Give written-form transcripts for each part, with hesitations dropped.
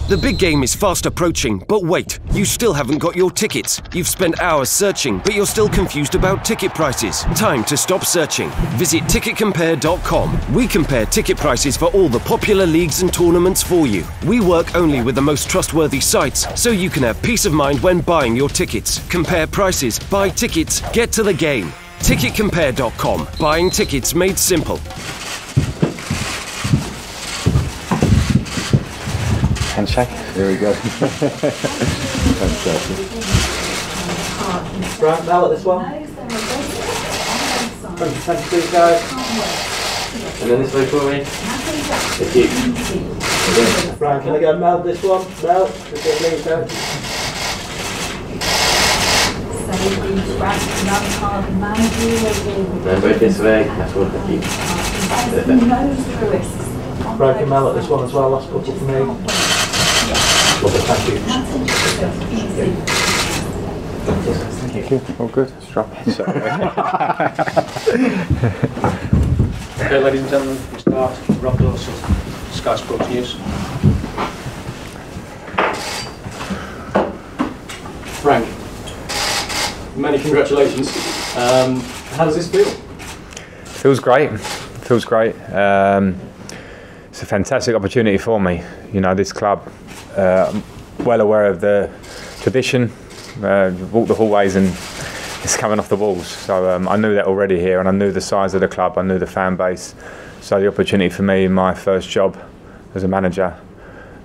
The big game is fast approaching, but wait, you still haven't got your tickets. You've spent hours searching, but you're still confused about ticket prices. Time to stop searching. Visit ticketcompare.com. We compare ticket prices for all the popular leagues and tournaments for you. We work only with the most trustworthy sites, so you can have peace of mind when buying your tickets. Compare prices, buy tickets, get to the game. Ticketcompare.com. Buying tickets made simple. Handshake. There we go. Frank, now at this one. Thank you, guys. And then this way for me. Thank you. Frank, can I go Mel this one? Mel, this way, please, guys. Remember this way. That's what I keep. Frank and Mel at this one as well. Last couple for me. Thank you. Thank you. All good. Strap in. Okay, ladies and gentlemen, we start. Rob Dawson, Sky Sports News. Frank, many congratulations. How does this feel? Feels great. Feels great. It's a fantastic opportunity for me. You know, this club, well aware of the tradition, walk the hallways and it's coming off the walls. So I knew that already here, and I knew the size of the club, I knew the fan base. So the opportunity for me in my first job as a manager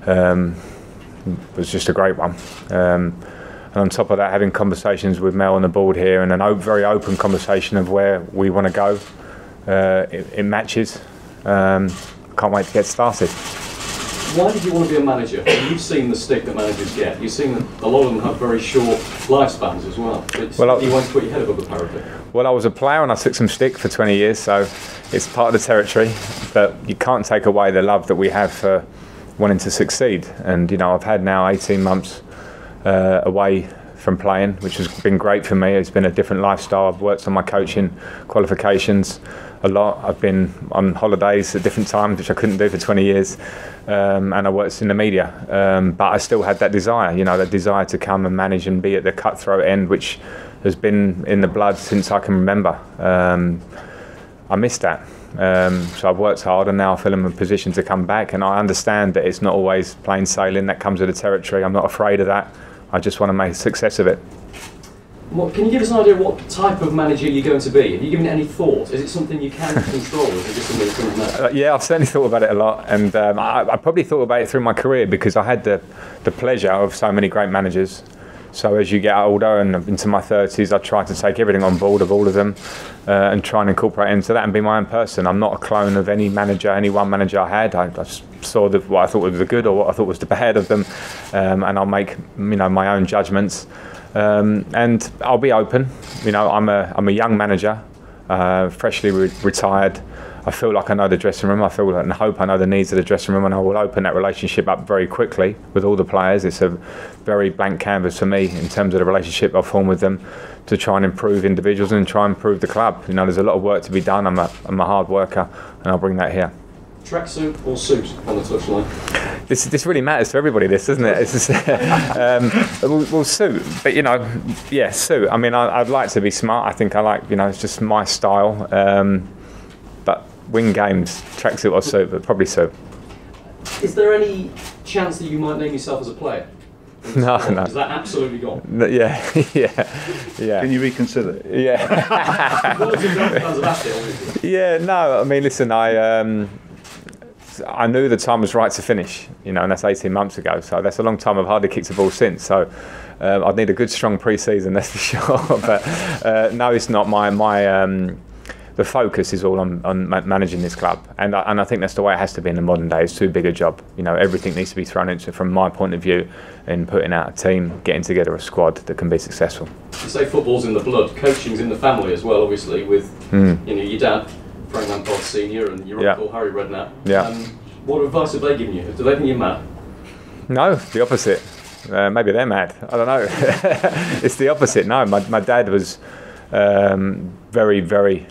was just a great one. And on top of that, having conversations with Mel on the board here, and a very open conversation of where we want to go in matches. Can't wait to get started. Why did you want to be a manager? You've seen the stick that managers get. You've seen that a lot of them have very short lifespans as well. Well, you want to put your head above the parapet. Well, I was a player and I took some stick for 20 years, so it's part of the territory. But you can't take away the love that we have for wanting to succeed. And you know, I've had now 18 months away from playing, which has been great for me. It's been a different lifestyle. I've worked on my coaching qualifications a lot. I've been on holidays at different times, which I couldn't do for 20 years, and I worked in the media, but I still had that desire, you know, that desire to come and manage and be at the cutthroat end, which has been in the blood since I can remember. I missed that, so I've worked hard, and now I feel in a position to come back, and I understand that it's not always plain sailing. That comes with the territory. I'm not afraid of that. I just want to make a success of it. Can you give us an idea of what type of manager you're going to be? Have you given it any thought? Is it something you can control, or is it just something that comes natural? Yeah, I've certainly thought about it a lot, and I probably thought about it through my career because I had the pleasure of so many great managers. So as you get older and into my 30s, I try to take everything on board of all of them and try and incorporate into that and be my own person. I'm not a clone of any manager, any one manager I had. I saw what I thought was the good or what I thought was the bad of them, and I'll make, you know, my own judgments. And I'll be open. You know, I'm a young manager, freshly retired. I feel like I know the dressing room. I feel like, and hope I know the needs of the dressing room, and I will open that relationship up very quickly with all the players. It's a very blank canvas for me in terms of the relationship I've formed with them to try and improve individuals and try and improve the club. You know, there's a lot of work to be done. I'm a hard worker, and I'll bring that here. Tracksuit or suit on the touchline? This really matters to everybody, this, doesn't it? It's just, we'll suit, but you know, yeah, suit. I mean, I'd like to be smart. I think I like, you know, it's just my style. But win games, tracksuit or suit, but probably suit. Is there any chance that you might name yourself as a player? No. Is that absolutely gone? Yeah. Can you reconsider? Yeah. Yeah, no, I mean, listen, I knew the time was right to finish, you know, and that's 18 months ago. So that's a long time. I've hardly kicked a ball since. So I'd need a good, strong pre-season, that's for sure. But no, it's not. The focus is all on managing this club, and I think that's the way it has to be in the modern day. It's too big a job. You know, everything needs to be thrown into, from my point of view, in putting out a team, getting together a squad that can be successful. You say football's in the blood, coaching's in the family as well, obviously, with you know, your dad, Frank Lampard Senior, and your uncle Harry Redknapp. Yeah. What advice have they given you? Do they think you're mad? No, the opposite. Maybe they're mad. I don't know. It's the opposite. No, my dad was very, very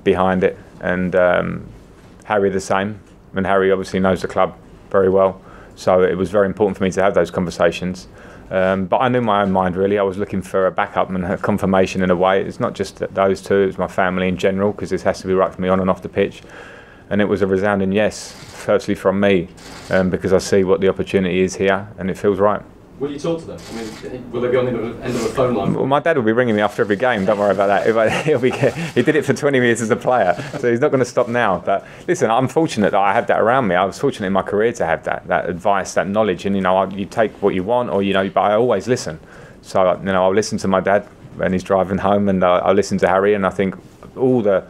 behind it, and Harry the same. And Harry obviously knows the club very well. So it was very important for me to have those conversations. But I knew my own mind, really. I was looking for a backup and a confirmation in a way. It's not just those two, it's my family in general, because this has to be right for me on and off the pitch. And it was a resounding yes, firstly from me, because I see what the opportunity is here and it feels right. Will you talk to them? I mean, will they be on the end of a phone line? Well, my dad will be ringing me after every game, don't worry about that. He did it for 20 years as a player, so he's not going to stop now. But listen, I'm fortunate that I have that around me. I was fortunate in my career to have that advice, that knowledge, and you take what you want, or but I always listen. So I'll listen to my dad when he's driving home, and I'll listen to Harry, and I think all the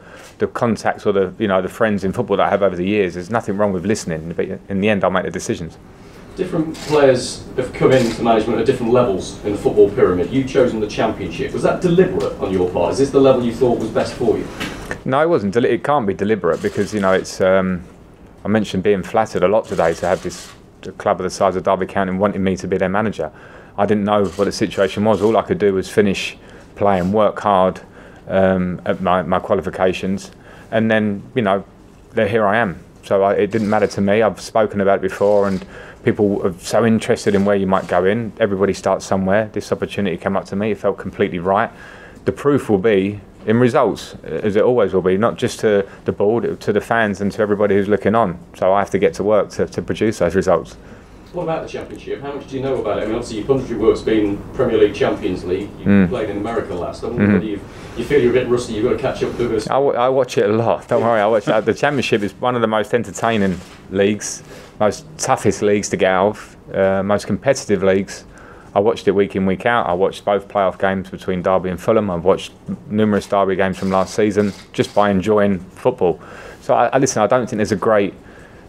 contacts or the friends in football that I have over the years, there's nothing wrong with listening, but in the end I'll make the decisions. Different players have come into management at different levels in the football pyramid. You've chosen the Championship. Was that deliberate on your part? Is this the level you thought was best for you? No, it wasn't. It can't be deliberate because it's. I mentioned being flattered a lot today to have this club of the size of Derby County wanting me to be their manager. I didn't know what the situation was. All I could do was finish, play and work hard at my qualifications, and then here I am. So it didn't matter to me. I've spoken about it before, and people are so interested in where you might go in. Everybody starts somewhere. This opportunity came up to me. It felt completely right. The proof will be in results, as it always will be, not just to the board, to the fans and to everybody who's looking on. So I have to get to work to produce those results. What about the Championship? How much do you know about it? I mean, obviously your punditry work's been Premier League, Champions League. You played in America last. I wonder whether you feel you're a bit rusty, you've got to catch up with us. I watch it a lot, don't worry. I watch it. The Championship is one of the most entertaining leagues, most toughest leagues to get out of, most competitive leagues. I watched it week in, week out. I watched both playoff games between Derby and Fulham. I've watched numerous Derby games from last season just by enjoying football. So listen, I don't think there's a great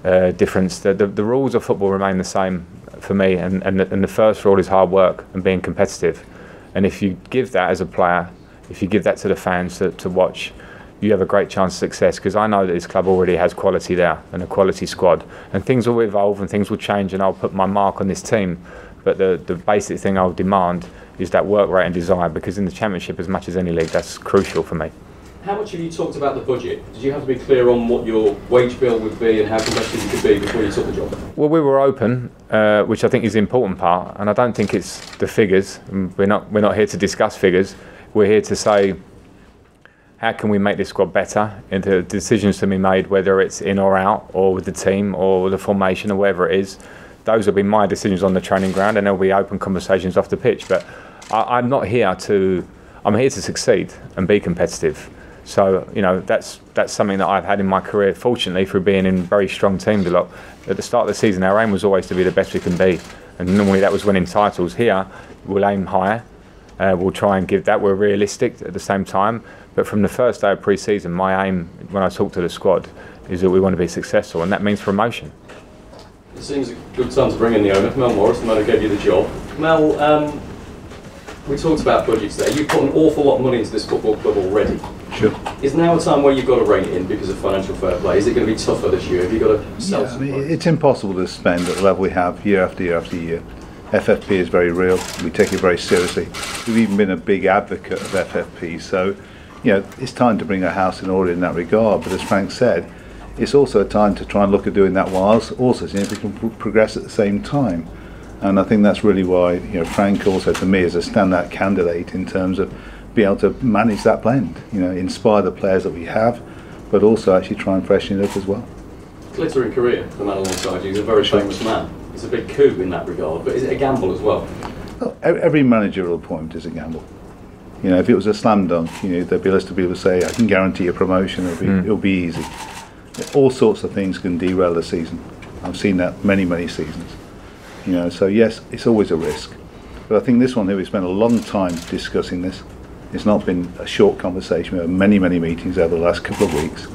difference. The rules of football remain the same for me, and the first rule is hard work and being competitive. And if you give that as a player, if you give that to the fans to watch, you have a great chance of success, because I know that this club already has quality there and a quality squad, and things will evolve and things will change, and I'll put my mark on this team. But the basic thing I'll demand is that work rate and desire, because in the Championship, as much as any league, that's crucial for me. How much have you talked about the budget? Did you have to be clear on what your wage bill would be and how competitive you could be before you took the job? Well, we were open, which I think is the important part, and I don't think it's the figures. We're not here to discuss figures. We're here to say, how can we make this squad better? And the decisions to be made, whether it's in or out, or with the team, or the formation, or wherever it is, those will be my decisions on the training ground, and there'll be open conversations off the pitch. But I'm here to succeed and be competitive. So that's something that I've had in my career, fortunately, through being in very strong teams a lot. At the start of the season, our aim was always to be the best we can be, and normally that was winning titles. Here, we'll aim higher. We'll try and give that. We're realistic at the same time. But from the first day of pre-season, my aim, when I talk to the squad, is that we want to be successful, and that means promotion. It seems a good time to bring in the owner, Mel Morris, the man who gave you the job. Mel, we talked about budgets there. You've put an awful lot of money into this football club already. Sure. Is now a time where you've got to rein it in because of financial fair play? Is it going to be tougher this year? Have you got to sell some? It's impossible to spend at the level we have year after year after year. FFP is very real. We take it very seriously. We've even been a big advocate of FFP. So, it's time to bring our house in order in that regard. But as Frank said, it's also a time to try and look at doing that whilst also seeing if we can progress at the same time. And I think that's really why Frank also, to me, is a standout candidate in terms of being able to manage that blend, inspire the players that we have, but also actually try and freshen it up as well. Glittering career, the man alongside you. He's a very famous man. It's a big coup in that regard, but is it a gamble as well? Well, every managerial appointment is a gamble. If it was a slam dunk, there'd be a list of people who say, I can guarantee a promotion, it'll be easy. All sorts of things can derail the season. I've seen that many, many seasons. So yes, it's always a risk. But I think this one here, we spent a long time discussing this. It's not been a short conversation. We had many, many meetings over the last couple of weeks.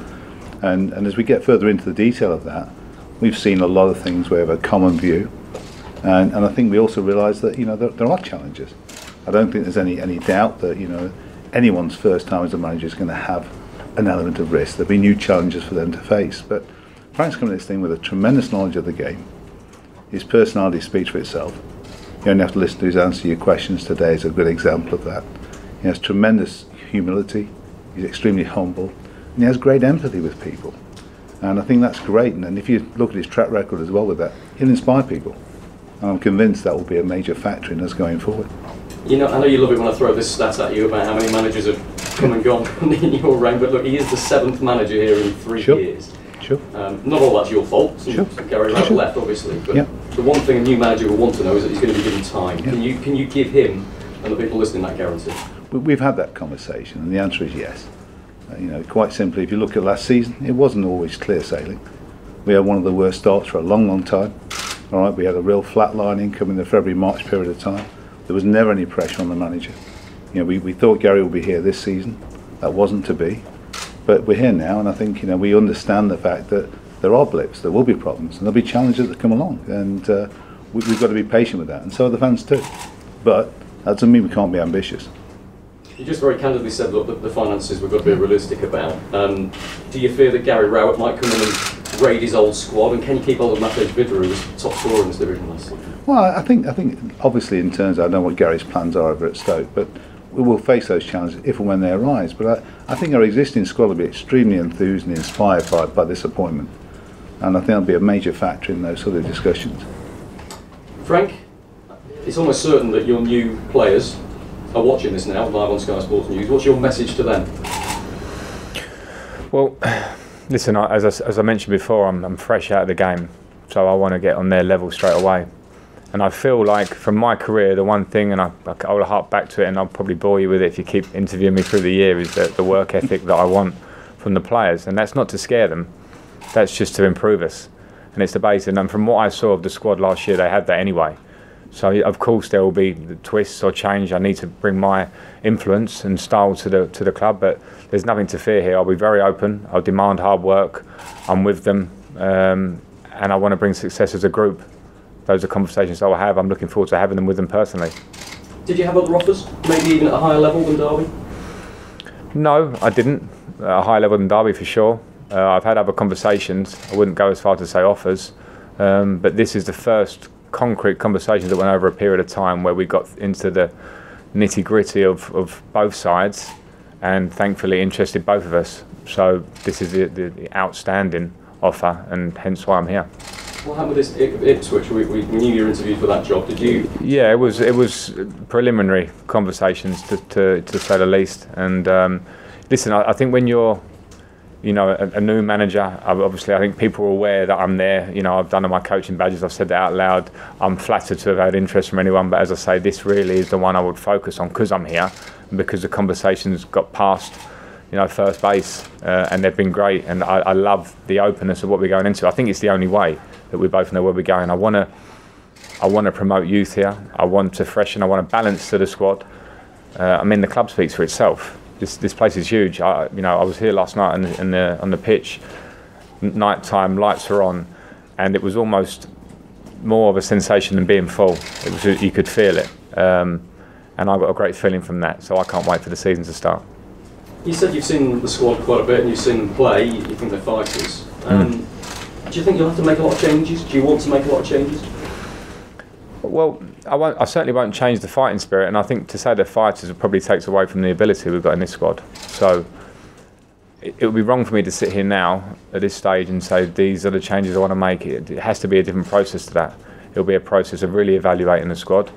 And as we get further into the detail of that, we've seen a lot of things where we have a common view. And I think we also realise that, there are challenges. I don't think there's any doubt that, anyone's first time as a manager is going to have an element of risk. There'll be new challenges for them to face. But Frank's coming at this thing with a tremendous knowledge of the game. His personality speaks for itself. You only have to listen to his answer to your questions today is a good example of that. He has tremendous humility, he's extremely humble, and he has great empathy with people. And I think that's great. And if you look at his track record as well with that, he'll inspire people. And I'm convinced that will be a major factor in us going forward. You know, I know you love it when I throw this stat at you about how many managers have come and gone in your reign, but look, he is the 7th manager here in 3 years. Sure. Not all that's your fault. Sure. Gary Rowett left, obviously, but the one thing a new manager will want to know is that he's going to be given time. Can you give him and the people listening that guarantee? We've had that conversation, and the answer is yes. You know, quite simply, if you look at last season, it wasn't always clear sailing. We had one of the worst starts for a long, long time. All right, we had a real flat lining coming the February-March period of time. There was never any pressure on the manager. You know, we thought Gary would be here this season. That wasn't to be. But we're here now, and I think, you know, we understand the fact that there are blips, there will be problems, and there'll be challenges that come along, and we've got to be patient with that, and so are the fans too. But that doesn't mean we can't be ambitious. You just very candidly said, look, the finances we've got to be realistic about. Do you fear that Gary Rowett might come in and raid his old squad, and can you keep hold of Matej Vidra, who was top scorer in this division last season? Well, I think obviously in terms of, I don't know what Gary's plans are over at Stoke, but we will face those challenges if and when they arise. But I think our existing squad will be extremely enthused and inspired by this appointment, and I think that'll be a major factor in those sort of discussions. Frank, it's almost certain that your new players are watching this now live on Sky Sports News. What's your message to them? Well, listen, as I mentioned before, I'm fresh out of the game, so I want to get on their level straight away. And I feel like from my career, the one thing, and I'll harp back to it, and I'll probably bore you with it if you keep interviewing me through the year, is the work ethic that I want from the players. And that's not to scare them, that's just to improve us. And it's the base. And from what I saw of the squad last year, they had that anyway. So of course there will be twists or change. I need to bring my influence and style to the club, but there's nothing to fear here. I'll be very open. I'll demand hard work. I'm with them, and I want to bring success as a group. Those are conversations I'll have. I'm looking forward to having them with them personally. Did you have other offers, maybe even at a higher level than Derby? No, I didn't. At a higher level than Derby for sure. I've had other conversations. I wouldn't go as far to say offers, but this is the first concrete conversations that went over a period of time where we got into the nitty-gritty of both sides, and thankfully interested both of us. So this is the outstanding offer, and hence why I'm here. What happened with this Ipswich? We knew you were interviewed for that job. Did you? Yeah, it was preliminary conversations to say the least. And listen, I think when you're, you know, a new manager, obviously I think people are aware that I'm there. You know, I've done all my coaching badges. I've said that out loud. I'm flattered to have had interest from anyone, but as I say, this really is the one I would focus on because I'm here and because the conversations got past, you know, first base, and they've been great. And I love the openness of what we're going into. I think it's the only way that we both know where we're going. I want to promote youth here. I want to freshen. I want a balance to the squad. I mean, the club speaks for itself. This place is huge. I was here last night on the pitch. Night time, lights are on, and it was almost more of a sensation than being full. It was, you could feel it, and I got a great feeling from that. So I can't wait for the season to start. You said you've seen the squad quite a bit, and you've seen them play. You think they're fighters. Do you think you'll have to make a lot of changes? Do you want to make a lot of changes? Well, I certainly won't change the fighting spirit, and I think to say they're fighters probably takes away from the ability we've got in this squad. So it would be wrong for me to sit here now at this stage and say these are the changes I want to make. It has to be a different process to that. It'll be a process of really evaluating the squad,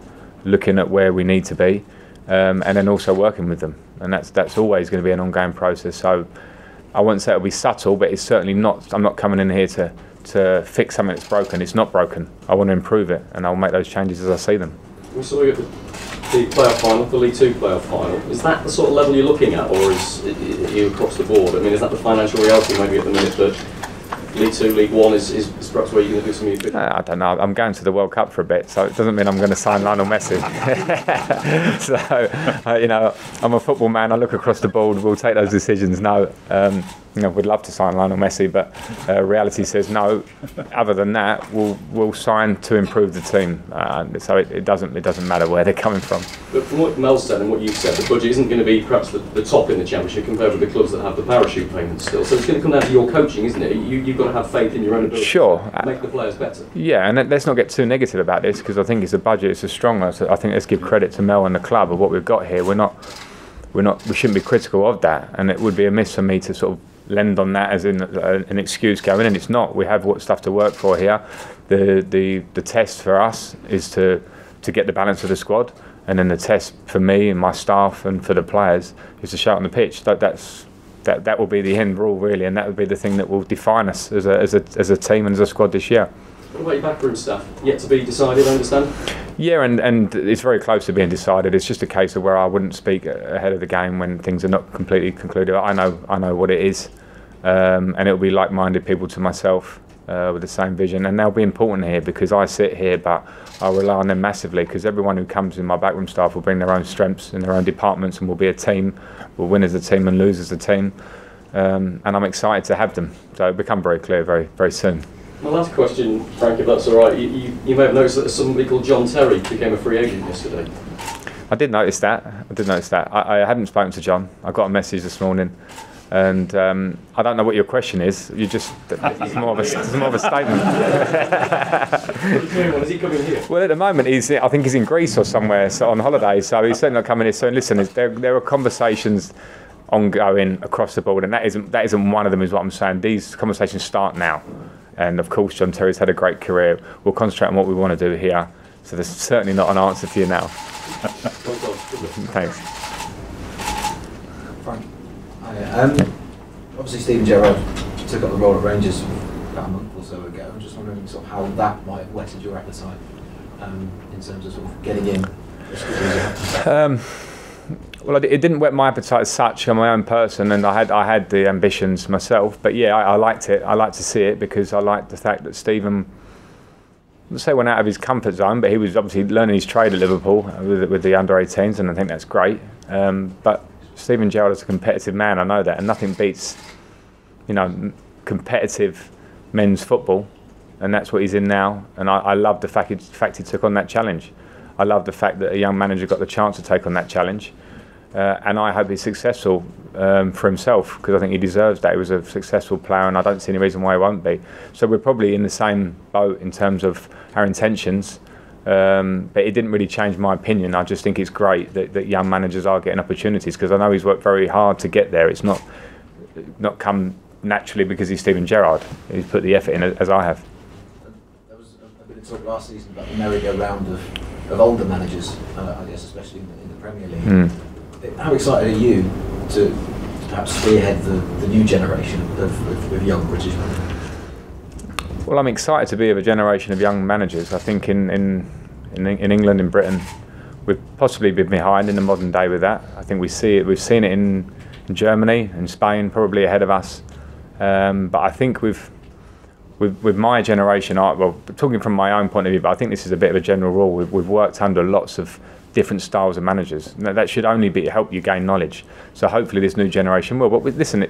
looking at where we need to be, and then also working with them. And that's always going to be an ongoing process. So I won't say it'll be subtle, but it's certainly not. I'm not coming in here to fix something that's broken. It's not broken. I want to improve it, and I'll make those changes as I see them. We saw you at the playoff final, the League Two playoff final. Is that the sort of level you're looking at, or is you across the board? I mean, is that the financial reality maybe at the minute that League Two, League One is perhaps where you're going to do some of your I don't know. I'm going to the World Cup for a bit, so it doesn't mean I'm going to sign Lionel Messi. So, you know, I'm a football man. I look across the board. We'll take those decisions. No, you know, we'd love to sign Lionel Messi, but reality says no. Other than that, we'll sign to improve the team. So it doesn't matter where they're coming from. But from what Mel said and what you've said, the budget isn't going to be perhaps the top in the Championship compared with the clubs that have the parachute payments still. So it's going to come down to your coaching, isn't it? You've got to have faith in your own ability to make the players better. Yeah, and let's not get too negative about this because I think it's a budget. It's a strong one. So I think let's give credit to Mel and the club of what we've got here. We shouldn't be critical of that, and it would be amiss for me to sort of lend on that as an excuse going in. It's not. We have stuff to work for here. The test for us is to get the balance of the squad, and then the test for me and my staff and for the players is to show it on the pitch. That will be the end rule really, and that will be the thing that will define us as a team and as a squad this year. What about your backroom staff? Yet to be decided, I understand? Yeah, and it's very close to being decided. It's just a case of where I wouldn't speak ahead of the game when things are not completely concluded. I know what it is, and it'll be like-minded people to myself with the same vision, and they'll be important here because I sit here, but I rely on them massively because everyone who comes in my backroom staff will bring their own strengths in their own departments, and we'll be a team. We'll win as a team and lose as a team, and I'm excited to have them. So it'll become very clear very, very soon. My last question, Frank, if that's all right. You may have noticed that somebody called John Terry became a free agent yesterday. I did notice that. I hadn't spoken to John. I got a message this morning, and I don't know what your question is. It's more of a statement. Is he coming here? Well, at the moment I think he's in Greece or somewhere, so on holiday. So he's certainly not coming here soon. Listen, there are conversations ongoing across the board, and that isn't one of them. Is what I'm saying. These conversations start now. And of course, John Terry's had a great career. We'll concentrate on what we want to do here. So there's certainly not an answer for you now. Thanks. Frank, obviously Steven Gerrard took up the role at Rangers about a month or so ago. I'm just wondering sort of how that might have whetted your appetite in terms of sort of getting in. Well, it didn't whet my appetite as such. I'm my own person, and I had the ambitions myself. But yeah, I liked it. I liked to see it because I liked the fact that Stephen, let's say, went out of his comfort zone, but he was obviously learning his trade at Liverpool with the under-18s, and I think that's great. But Steven Gerrard is a competitive man. I know that, and nothing beats, competitive men's football, and that's what he's in now. And I love the fact he took on that challenge. I love the fact that a young manager got the chance to take on that challenge. And I hope he's successful for himself because I think he deserves that. He was a successful player and I don't see any reason why he won't be. So we're probably in the same boat in terms of our intentions, but it didn't really change my opinion. I just think it's great that young managers are getting opportunities because I know he's worked very hard to get there. It's not come naturally because he's Steven Gerrard. He's put the effort in as I have. There was a bit of talk last season about the merry-go-round of older managers, I guess especially in the Premier League. How excited are you to perhaps spearhead the new generation of young British managers? Well, I'm excited to be of a generation of young managers. I think in England, in Britain, we've possibly been behind in the modern day with that. I think we've seen it in Germany and Spain, probably ahead of us. But I think with my generation, well, talking from my own point of view, but I think this is a bit of a general rule. We've worked under lots of different styles of managers. That should only help you gain knowledge. So hopefully this new generation will. But listen,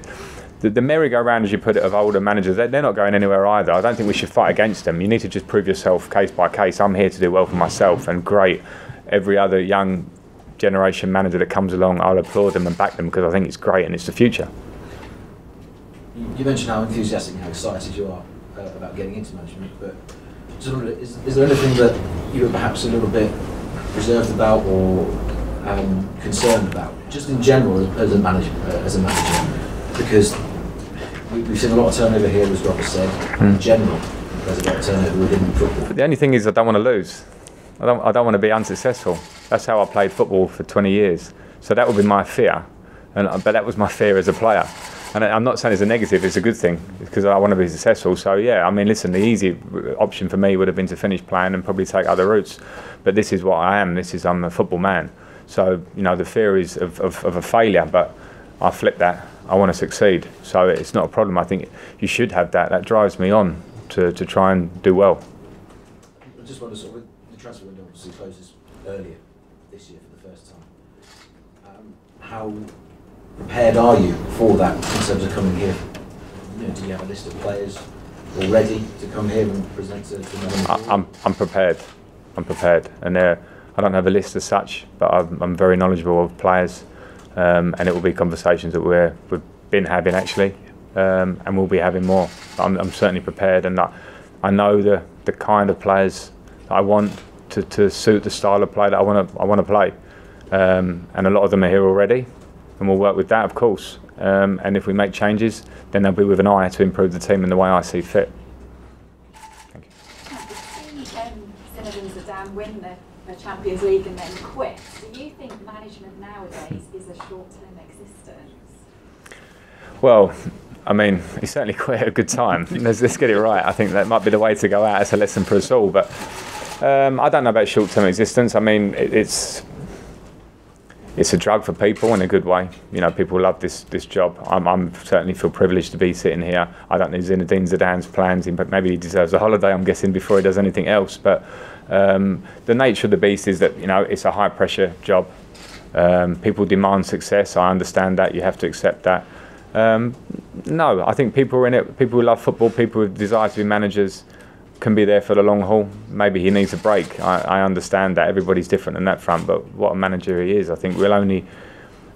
the merry-go-round, as you put it, of older managers, they're not going anywhere either. I don't think we should fight against them. You need to just prove yourself case by case. I'm here to do well for myself, and great. Every other young generation manager that comes along, I'll applaud them and back them because I think it's great and it's the future. You mentioned how enthusiastic and how excited you are about getting into management, but is there anything that you were perhaps a little bit reserved about or concerned about, just in general as a manager? Because we've seen a lot of turnover here, as Rob has said. In general, there's a lot of turnover within football. But the only thing is, I don't want to lose. I don't want to be unsuccessful. That's how I played football for 20 years. So that would be my fear, but that was my fear as a player. And I'm not saying it's a negative, it's a good thing, because I want to be successful. So yeah, I mean, listen, the easy option for me would have been to finish playing and probably take other routes. But this is what I am, I'm a football man. So, the fear is of a failure, but I flip that. I want to succeed. So it's not a problem. I think you should have that. That drives me on to try and do well. I just wonder, sort of, the transfer window obviously closes earlier this year for the first time. How prepared are you for that in terms of coming here? Do you have a list of players already to come here and present to them? I'm prepared. And I don't have a list as such, but I'm very knowledgeable of players, and it will be conversations that we've been having actually, and we'll be having more. I'm certainly prepared, and I know the kind of players that I want to suit the style of play that I want to play, and a lot of them are here already. and we'll work with that, of course. And if we make changes, then they'll be with an eye to improve the team in the way I see fit. Thank you. We've seen Zinedine Zidane win the Champions League and then quit. Do you think management nowadays is a short-term existence? Well, I mean, he certainly quit at a good time. Let's get it right. I think that might be the way to go out as a lesson for us all. But I don't know about short-term existence. I mean, it's a drug for people in a good way. You know, people love this job. I'm certainly feel privileged to be sitting here. I don't know Zinedine Zidane's plans, but maybe he deserves a holiday, I'm guessing, before he does anything else. But the nature of the beast is that, you know, it's a high-pressure job. People demand success. I understand that. You have to accept that. No, I think people are in it. People who love football, people who desire to be managers, can be there for the long haul. Maybe he needs a break. I understand that. Everybody's different on that front, but what a manager he is. I think we'll only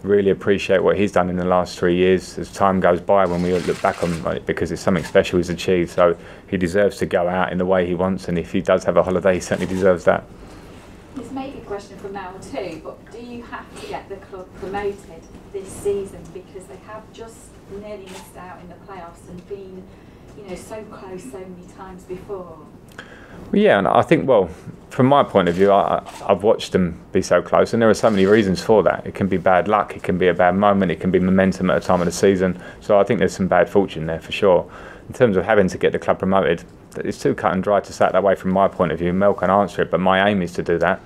really appreciate what he's done in the last 3 years as time goes by, when we look back on it, because it's something special he's achieved. So he deserves to go out in the way he wants, and if he does have a holiday, he certainly deserves that. This may be a question from Mel too, but do you have to get the club promoted this season, because they have just nearly missed out in the playoffs and been, you know, so close so many times before? Well, yeah, and I think, well, from my point of view, I've watched them be so close, and there are so many reasons for that. It can be bad luck, it can be a bad moment, it can be momentum at a time of the season. So I think there's some bad fortune there for sure. In terms of having to get the club promoted, it's too cut and dry to say it that way from my point of view. Mel can answer it, but my aim is to do that,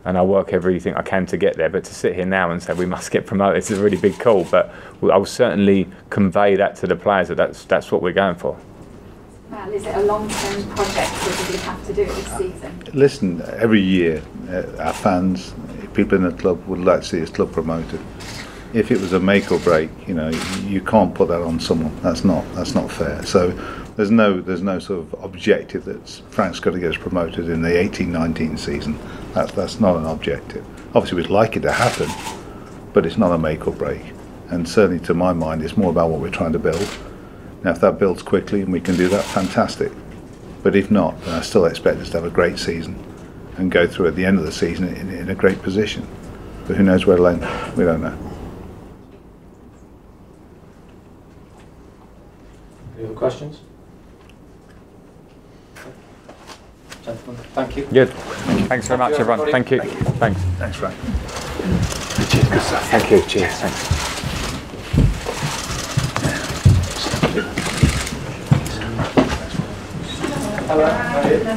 and I work everything I can to get there. But to sit here now and say we must get promoted is a really big call. But I will certainly convey that to the players, that that's what we're going for. Well, is it a long-term project, or do we have to do it this season? Listen, every year our fans, people in the club would like to see his club promoted. If it was a make or break, you know, you can't put that on someone. That's not fair. So there's no sort of objective that Frank's got to get us promoted in the 18-19 season. That's not an objective. Obviously we'd like it to happen, but it's not a make or break. And certainly to my mind, it's more about what we're trying to build. Now if that builds quickly and we can do that, fantastic. But if not, then I still expect us to have a great season and go through at the end of the season in a great position. But who knows where it'll end? We don't know. Any other questions? Gentlemen, thank you. Good. Thanks very much, everyone. Thank you. Thanks. Thanks, Frank. Cheers, good stuff. Thank you. Cheers. Thanks. Hello.